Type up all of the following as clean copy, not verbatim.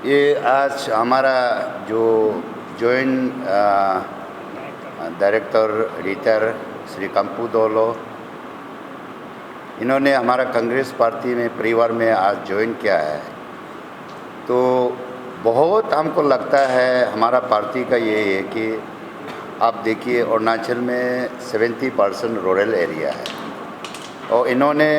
ये आज हमारा जो joint director editor Shri Kampu दोलो, इन्होंने हमारा कांग्रेस पार्टी में परिवार में आज ज्वाइन किया है। तो बहुत हमको लगता है हमारा पार्टी का ये है कि आप देखिए अरुणाचल में 70% रूरल एरिया है और इन्होंने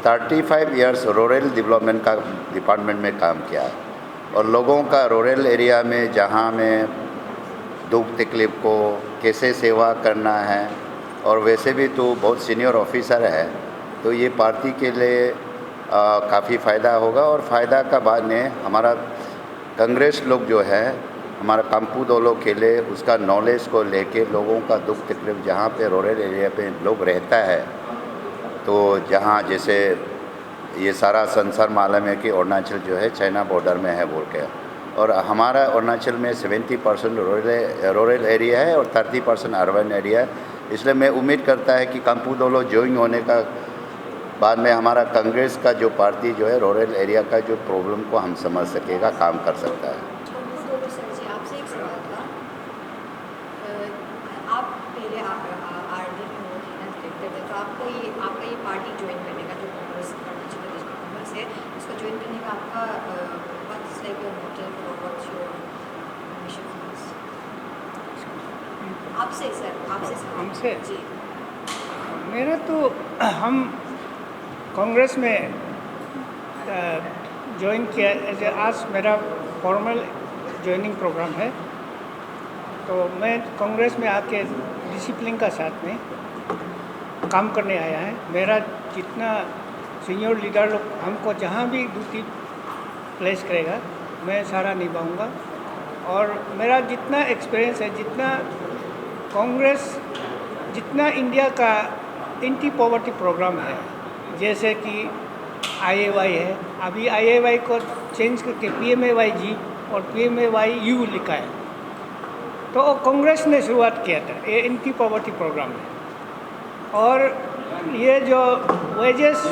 35 इयर्स रूरल डेवलपमेंट का डिपार्टमेंट में काम किया है और लोगों का रूरल एरिया में जहाँ में दुख तकलीफ को कैसे सेवा करना है, और वैसे भी तो बहुत सीनियर ऑफिसर है, तो ये पार्टी के लिए काफ़ी फ़ायदा होगा। और फ़ायदा का बाद में हमारा कांग्रेस लोग जो है हमारा कंपू दोलो के लिए उसका नॉलेज को लेके लोगों का दुख तकलीफ जहाँ पे रूरल एरिया पे लोग रहता है, तो जहाँ जैसे ये सारा संसार मालूम है कि अरुणाचल जो है चाइना बॉर्डर में है बोल के, और हमारा अरुणाचल में 70% रूरल एरिया है और 30% अर्बन एरिया है। इसलिए मैं उम्मीद करता है कि कंपू दोलो ज्वाइन होने का बाद में हमारा कांग्रेस का जो पार्टी जो है रूरल एरिया का जो प्रॉब्लम को हम समझ सकेगा, काम कर सकता है। सर जी, आपसे एक सवाल था। आप पहले आरडी में हो डायरेक्टर थे, तो आपका ये पार्टी ज्वाइन करने का जो कांग्रेस अरुणाचल प्रदेश में कांग्रेस है, उसको ज्वाइन करने का आपका व्हाट्स लाइक योर मोटिव और व्हाट्स योर मिशन? आपसे सर, हमसे जी। मेरा तो हम कांग्रेस में ज्वाइन किया, आज मेरा फॉर्मल ज्वाइनिंग प्रोग्राम है। तो मैं कांग्रेस में आके डिसिप्लिन का साथ में काम करने आया है। मेरा जितना सीनियर लीडर लोग हमको जहाँ भी ड्यूटी प्लेस करेगा मैं सारा निभाऊंगा, और मेरा जितना एक्सपीरियंस है, जितना कांग्रेस जितना इंडिया का एंटी पॉवर्टी प्रोग्राम है, जैसे कि IAY है, अभी IAY को चेंज करके PMAYG और PMAYU लिखा है, तो कांग्रेस ने शुरुआत किया था ये एंटी पॉवर्टी प्रोग्राम है। और ये जो वेजेस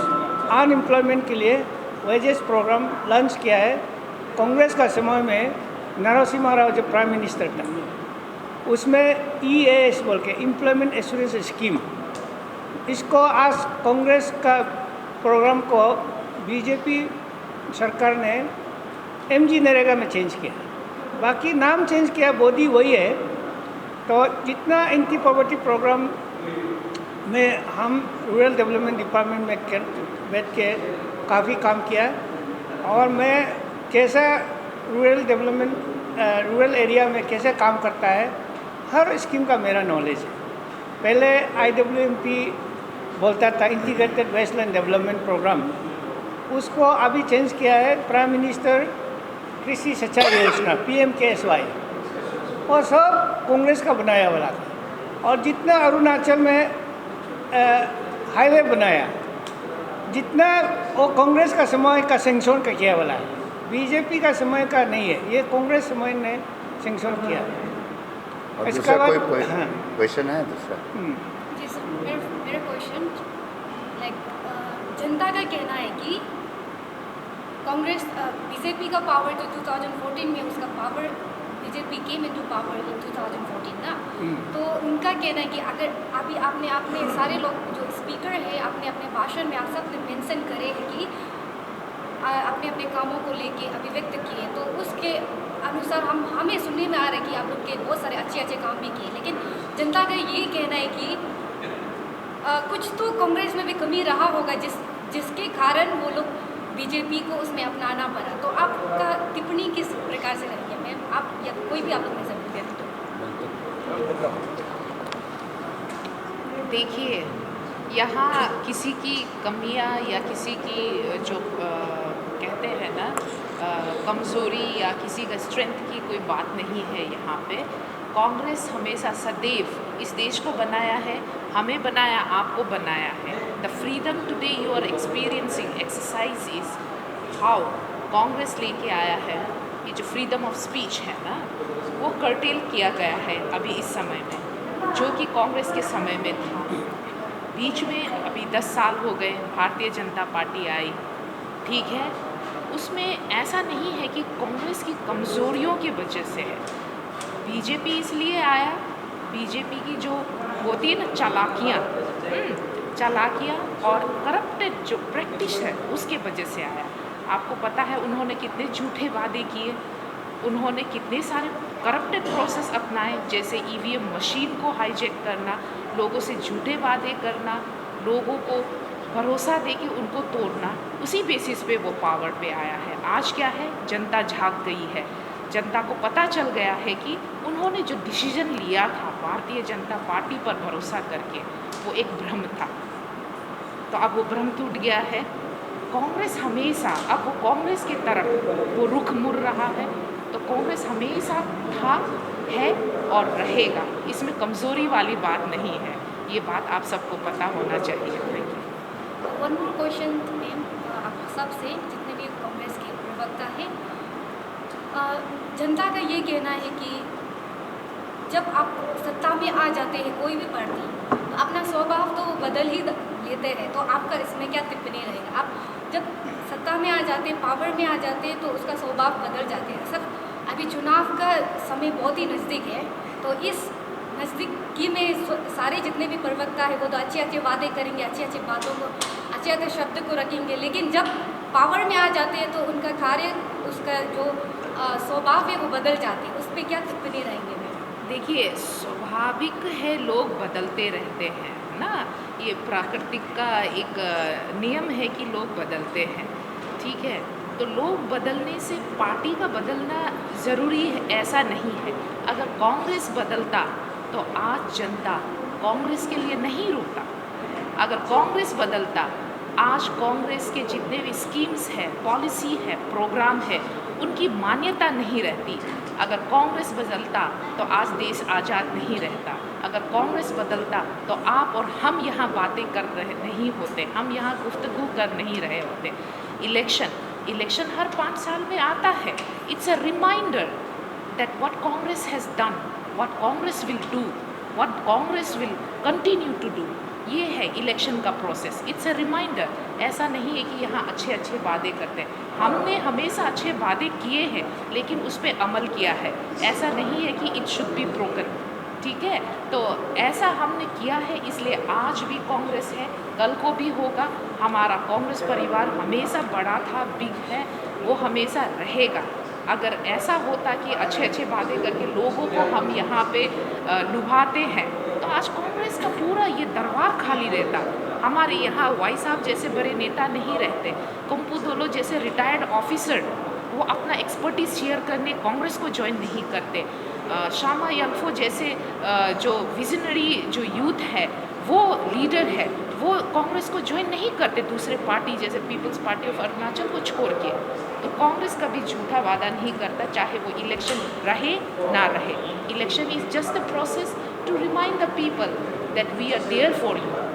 अनएम्प्लॉयमेंट के लिए वेजेस प्रोग्राम लॉन्च किया है कांग्रेस का समय में, नरसिम्हा राव जब प्राइम मिनिस्टर था, उसमें EAS बोल के एम्प्लॉयमेंट एश्योरेंस स्कीम, इसको आज कांग्रेस का प्रोग्राम को बीजेपी सरकार ने MG नरेगा में चेंज किया, बाकी नाम चेंज किया, बॉडी वही है। तो जितना एंटी पॉवर्टी प्रोग्राम में हम रूरल डेवलपमेंट डिपार्टमेंट में बैठ के काफ़ी काम किया, और मैं कैसा रूरल एरिया में कैसे काम करता है हर स्कीम का मेरा नॉलेज है। पहले IWMP बोलता था इंटीग्रेटेड वेस्टलैंड डेवलपमेंट प्रोग्राम, उसको अभी चेंज किया है प्राइम मिनिस्टर कृषि सिंचाई योजना PMKSY, और सब कांग्रेस का बनाया वाला था। और जितना अरुणाचल में हाईवे बनाया, जितना वो कांग्रेस का समय का सेंक्शन का किया वाला है, बीजेपी का समय का नहीं है, ये कांग्रेस समय ने सेंक्शन किया। और इसका दूसरा बाद कोई क्वेश्चन है दूसरा? जी सर, मेरा क्वेश्चन जनता का कहना है कि कांग्रेस बीजेपी का पावर तो 2014 में उसका power, BJP came into power in 2014 ना, तो उनका कहना है कि अगर अभी आपने सारे लोग जो स्पीकर है आपने अपने भाषण में आप सब ने मेंशन करे हैं कि अपने अपने कामों को लेके अभिव्यक्त किए, तो उसके अनुसार हमें सुनने में आ रहा है कि आप लोग के बहुत सारे अच्छे काम भी किए, लेकिन जनता का ये कहना है कि कुछ तो कांग्रेस में भी कमी रहा होगा जिसके कारण वो लोग बीजेपी को उसमें अपनाना पड़ा। तो आपका टिप्पणी किस प्रकार से रही है मैम, आप या कोई भी आप लोग में से व्यक्त हो? देखिए, यहाँ किसी की कमियाँ या किसी की जो कहते हैं ना कमज़ोरी या किसी का स्ट्रेंथ की कोई बात नहीं है। यहाँ पे कांग्रेस हमेशा सदैव इस देश को बनाया है, हमें बनाया, आपको बनाया है। The freedom today you are experiencing exercise is how Congress लेके आया है। ये जो फ्रीडम ऑफ स्पीच है ना, वो कर्टेल किया गया है अभी इस समय में, जो कि कांग्रेस के समय में था। बीच में अभी 10 साल हो गए, भारतीय जनता पार्टी आई, ठीक है, उसमें ऐसा नहीं है कि कांग्रेस की कमज़ोरियों की वजह से है। बीजेपी इसलिए आया, बीजेपी की जो होती है ना चालाकियाँ और करप्टेड जो प्रैक्टिस है उसके वजह से आया। आपको पता है उन्होंने कितने झूठे वादे किए, उन्होंने कितने सारे करप्टेड प्रोसेस अपनाए, जैसे ईवीएम मशीन को हाईजैक करना, लोगों से झूठे वादे करना, लोगों को भरोसा दे के उनको तोड़ना। उसी बेसिस पे वो पावर पे आया है। आज क्या है, जनता झाग गई है, जनता को पता चल गया है कि उन्होंने जो डिसीजन लिया था भारतीय जनता पार्टी पर भरोसा करके वो एक भ्रम था। तो अब वो भ्रम टूट गया है। कांग्रेस हमेशा, अब वो कांग्रेस की तरफ वो रुख मुड़ रहा है। तो कांग्रेस हमेशा था, है और रहेगा। इसमें कमज़ोरी वाली बात नहीं है, ये बात आप सबको पता होना चाहिए। Thank you. One more question ma'am, आप सबसे, जितने भी कांग्रेस के प्रवक्ता हैं, जनता का ये कहना है कि जब आप सत्ता में आ जाते हैं कोई भी पार्टी, तो अपना स्वभाव तो बदल ही लेते हैं। तो आपका इसमें क्या टिप्पणी रहेगा? आप जब सत्ता में आ जाते हैं, पावर में आ जाते हैं, तो उसका स्वभाव बदल जाते हैं। सर, अभी चुनाव का समय बहुत ही नज़दीक है, तो इस नज़दीकी में सारे जितने भी प्रवक्ता है वो तो अच्छे अच्छे वादे करेंगे, अच्छी अच्छी बातों को, अच्छे अच्छे शब्द को रखेंगे, लेकिन जब पावर में आ जाते हैं तो उनका कार्य, उसका जो स्वभाव है वो बदल जाते हैं। उस पर क्या टिप्पणी रहेंगे मैम? देखिए, स्वाभाविक है, लोग बदलते रहते हैं ना, ये प्राकृतिक का एक नियम है कि लोग बदलते हैं, ठीक है। तो लोग बदलने से पार्टी का बदलना ज़रूरी है ऐसा नहीं है। अगर कांग्रेस बदलता तो आज जनता कांग्रेस के लिए नहीं रोता। अगर कांग्रेस बदलता, आज कांग्रेस के जितने भी स्कीम्स है, पॉलिसी है, प्रोग्राम है, उनकी मान्यता नहीं रहती। अगर कांग्रेस बदलता तो आज देश आज़ाद नहीं रहता। अगर कांग्रेस बदलता तो आप और हम यहाँ बातें कर रहे नहीं होते, हम यहाँ गुफ्तगू कर नहीं रहे होते। इलेक्शन हर 5 साल में आता है। It's a reminder that what Congress has done, what Congress will do, what Congress will continue to do. ये है इलेक्शन का प्रोसेस। It's a reminder. ऐसा नहीं है कि यहाँ अच्छे अच्छे वादे करते हैं। हमने हमेशा अच्छे वादे किए हैं, लेकिन उस पर अमल किया है। ऐसा नहीं है कि इट शुड बी ब्रोकन, ठीक है। तो ऐसा हमने किया है, इसलिए आज भी कांग्रेस है, कल को भी होगा। हमारा कांग्रेस परिवार हमेशा बड़ा था, बिग है, वो हमेशा रहेगा। अगर ऐसा होता कि अच्छे अच्छे वादे करके लोगों को हम यहाँ पे लुभाते हैं, तो आज कांग्रेस का पूरा ये दरबार खाली रहता। हमारे यहाँ वाई साहब जैसे बड़े नेता नहीं रहते, कुंपू दोलो जैसे रिटायर्ड ऑफिसर वो अपना एक्सपर्टीज शेयर करने कांग्रेस को ज्वाइन नहीं करते। शामा यंगफो जैसे जो विजनरी जो यूथ है, वो लीडर है, वो कांग्रेस को ज्वाइन नहीं करते दूसरे पार्टी जैसे पीपल्स पार्टी ऑफ अरुणाचल को छोड़ के। तो कांग्रेस कभी झूठा वादा नहीं करता, चाहे वो इलेक्शन रहे ना रहे। Election is just the process to remind the people that we are there for you.